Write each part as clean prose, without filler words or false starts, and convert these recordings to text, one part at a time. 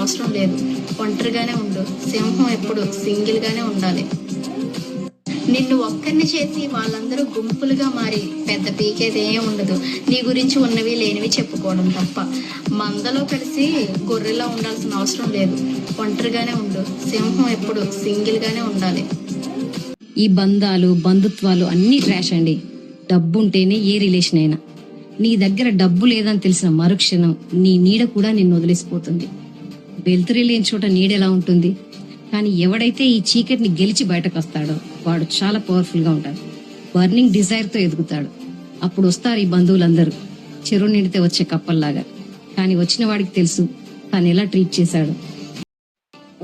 అవసరం లేదు. ఒంటరిగానే ఉండు. సింహం ఎప్పుడు సింగిల్గానే ఉండాలి. నిన్ను ఒక్కరిని చేసి వాళ్ళందరూ గుంపులుగా మారి పెద్ద పీకేదేం ఉండదు. నీ గురించి ఉన్నవి లేనివి చెప్పుకోవడం తప్ప. మందలో కలిసి గొర్రెలా ఉండాల్సిన అవసరం లేదు. ఒంటరిగానే ఉండు. సింహం ఎప్పుడు సింగిల్గానే ఉండాలి. ఈ బంధాలు బంధుత్వాలు అన్నీ ట్రాష్ అండి. డబ్బుంటేనే ఏ రిలేషన్ అయినా. నీ దగ్గర డబ్బు లేదని తెలిసిన మరుక్షణం నీ నీడ కూడా నిన్ను వదిలేసిపోతుంది. వెలుతురి లేని చోట నీడెలా ఉంటుంది? కానీ ఎవడైతే ఈ చీకటిని గెలిచి బయటకు వస్తాడో వాడు చాలా పవర్ఫుల్ గా ఉంటాడు. బర్నింగ్ డిజైర్ తో ఎదుగుతాడు. అప్పుడు వస్తారు ఈ బంధువులందరూ చెరువు నిండితే వచ్చే కప్పల్లాగా. కానీ వచ్చిన వాడికి తెలుసు తాను ఎలా ట్రీట్ చేశాడు.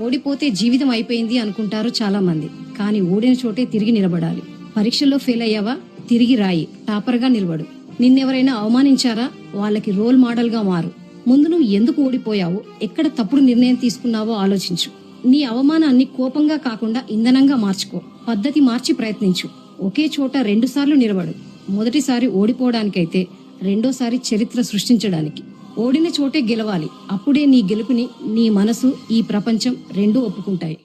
ఓడిపోతే జీవితం అయిపోయింది అనుకుంటారు చాలా మంది. కానీ ఓడిన చోటే తిరిగి నిలబడాలి. పరీక్షల్లో ఫెయిల్ అయ్యావా? తిరిగి రాయి. టాపర్ గా నిలబడు. నిన్నెవరైనా అవమానించారా? వాళ్ళకి రోల్ మోడల్ గా మారు. ముందు నువ్వు ఎందుకు ఓడిపోయావో, ఎక్కడ తప్పుడు నిర్ణయం తీసుకున్నావో ఆలోచించు. నీ అవమానాన్ని కోపంగా కాకుండా ఇంధనంగా మార్చుకో. పద్ధతి మార్చి ప్రయత్నించు. ఒకే చోట 2 సార్లు నిలబడు. మొదటిసారి ఓడిపోవడానికైతే, రెండోసారి చరిత్ర సృష్టించడానికి. ఓడిన చోటే గెలవాలి. అప్పుడే నీ గెలుపుని నీ మనసు, ఈ ప్రపంచం రెండూ ఒప్పుకుంటాయి.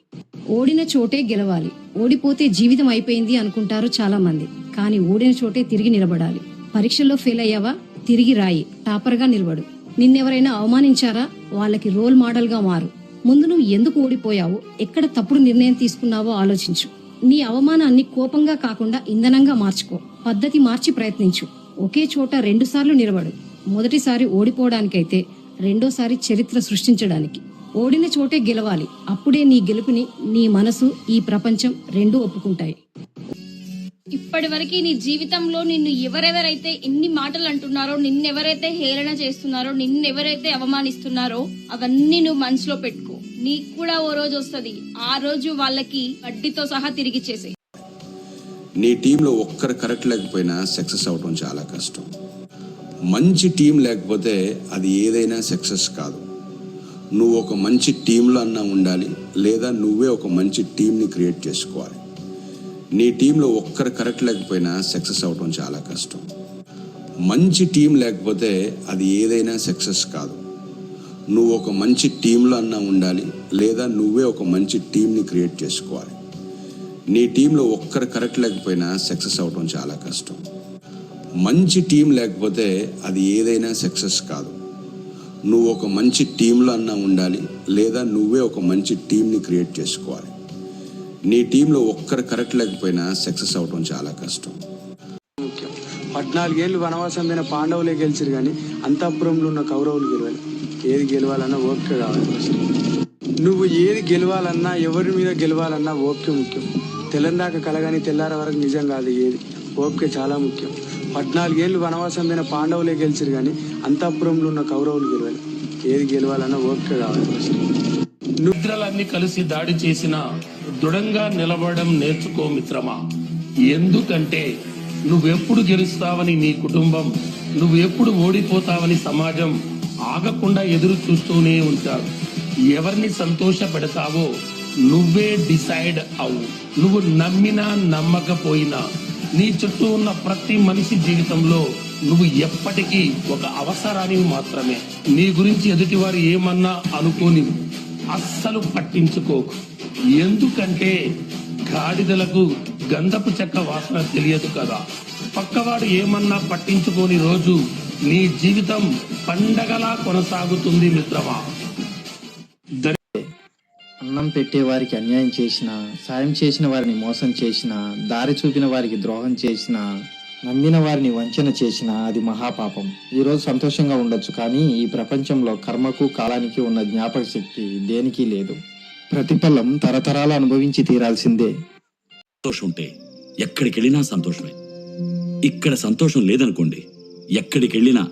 ఓడిన చోటే గెలవాలి. ఓడిపోతే జీవితం అయిపోయింది అనుకుంటారు చాలా మంది. కానీ ఓడిన చోటే తిరిగి నిలబడాలి. పరీక్షల్లో ఫెయిల్ అయ్యావా? తిరిగి రాయి. టాపర్ గా నిలబడు. నిన్నెవరైనా అవమానించారా? వాళ్ళకి రోల్ మోడల్ గా మారు. ముందు నువ్వు ఎందుకు ఓడిపోయావో, ఎక్కడ తప్పుడు నిర్ణయం తీసుకున్నావో ఆలోచించు. నీ అవమానాన్ని కోపంగా కాకుండా ఇంధనంగా మార్చుకో. పద్ధతి మార్చి ప్రయత్నించు. ఒకే చోట 2 సార్లు నిలబడు. మొదటిసారి ఓడిపోవడానికైతే, రెండోసారి చరిత్ర సృష్టించడానికి. ఓడిన చోటే గెలవాలి. అప్పుడే నీ గెలుపుని నీ మనసు, ఈ ప్రపంచం రెండూ ఒప్పుకుంటాయి. ఇప్పటి వరకు నీ జీవితంలో నిన్ను ఎవరెవరైతే ఎన్ని మాటలు అంటున్నారో, నిన్నెవరైతే హేళన చేస్తున్నారో, నిన్నెవరైతే అవమానిస్తున్నారో అవన్నీ నువ్వు మనసులో పెట్టుకో. నీకు కూడా ఓ రోజు వస్తుంది. ఆ రోజు వాళ్ళకి వడ్డీతో సహా తిరిగి చేసే. నీ టీంలో ఒక్కరు కరెక్ట్ లేకపోయినా సక్సెస్ అవడం చాలా కష్టం. మంచి టీం లేకపోతే అది ఏదైనా సక్సెస్ కాదు. నువ్వు ఒక మంచి టీంలో అన్నా ఉండాలి, లేదా నువ్వే ఒక మంచి టీంని క్రియేట్ చేసుకోవాలి. నీ టీంలో ఒక్కరు కరెక్ట్ లేకపోయినా సక్సెస్ అవడం చాలా కష్టం. మంచి టీం లేకపోతే అది ఏదైనా సక్సెస్ కాదు. నువ్వు ఒక మంచి టీంలో అన్నా ఉండాలి, లేదా నువ్వే ఒక మంచి టీంని క్రియేట్ చేసుకోవాలి. నీ టీంలో ఒక్కరు కరెక్ట్ లేకపోయినా సక్సెస్ అవడం చాలా కష్టం. మంచి టీం లేకపోతే అది ఏదైనా సక్సెస్ కాదు. నువ్వు ఒక మంచి టీంలో అన్నా ఉండాలి, లేదా నువ్వే ఒక మంచి టీంని క్రియేట్ చేసుకోవాలి. నీ టీంలో ఒక్కరు కరెక్ట్ లేకపోయినా సక్సెస్ అవడం చాలా కష్టం. 14 ఏళ్ళు వనవాసం మీద పాండవులే గెలిచారు, కానీ అంతఃపురంలో ఉన్న కౌరవులు గెలవాలి. ఏది గెలవాలన్నా ఓపిక కావాలి. ఫస్ట్ నువ్వు ఏది గెలవాలన్నా, ఎవరి మీద గెలవాలన్నా ఓపిక ముఖ్యం. తెల్లందాక కలగాని తెల్లార వరకు నిజం కాదు. ఏది ఓపిక చాలా ముఖ్యం. 14 ఏళ్ళు వనవాసం మీద పాండవులే గెలిచారు, కానీ అంతఃపురంలో ఉన్న కౌరవులు గెలవాలి. ఏది గెలవాలన్నా ఓపిక కావాలి. ఫస్ట్ నిద్రలన్నీ కలిసి దాడి చేసిన దృఢంగా నిలబడడం నేర్చుకో మిత్రమా. ఎందుకంటే నువ్వెప్పుడు గెలుస్తావని నీ కుటుంబం, నువ్వు ఎప్పుడు ఓడిపోతావని సమాజం ఆగకుండా ఎదురు చూస్తూనే ఉంటారు. ఎవరిని సంతోష పెడతావో నువ్వే డిసైడ్ అవు. నువ్వు నమ్మినా నమ్మకపోయినా నీ చుట్టూ ఉన్న ప్రతి మనిషి జీవితంలో నువ్వు ఎప్పటికీ ఒక అవసరానికి మాత్రమే. నీ గురించి ఎదుటివారు ఏమన్నా అనుకోని అస్సలు పట్టించుకోకు. ఎందుకంటే గాడిదలకు గంధపు చెక్క వాసన తెలియదు కదా. పక్కవాడు ఏమన్నా పట్టించుకోని రోజు నీ జీవితం పండగలా కొనసాగుతుంది మిత్రమా. అన్నం పెట్టే వారికి అన్యాయం చేసిన, సాయం చేసిన వారిని మోసం చేసిన, దారి చూపిన వారికి ద్రోహం చేసిన, నమ్మిన వారిని వంచన చేసిన అది మహాపాపం. ఈరోజు సంతోషంగా ఉండొచ్చు, కానీ ఈ ప్రపంచంలో కర్మకు కాలానికి ఉన్న జ్ఞాపక శక్తి దేనికి లేదు. ప్రతిఫలం తరతరాలు అనుభవించి తీరాల్సిందే. సంతోషం ఉంటే ఎక్కడికి వెళ్ళినా సంతోషమే. ఇక్కడ సంతోషం లేదనుకోండి, ఎక్కడికి వెళ్ళినా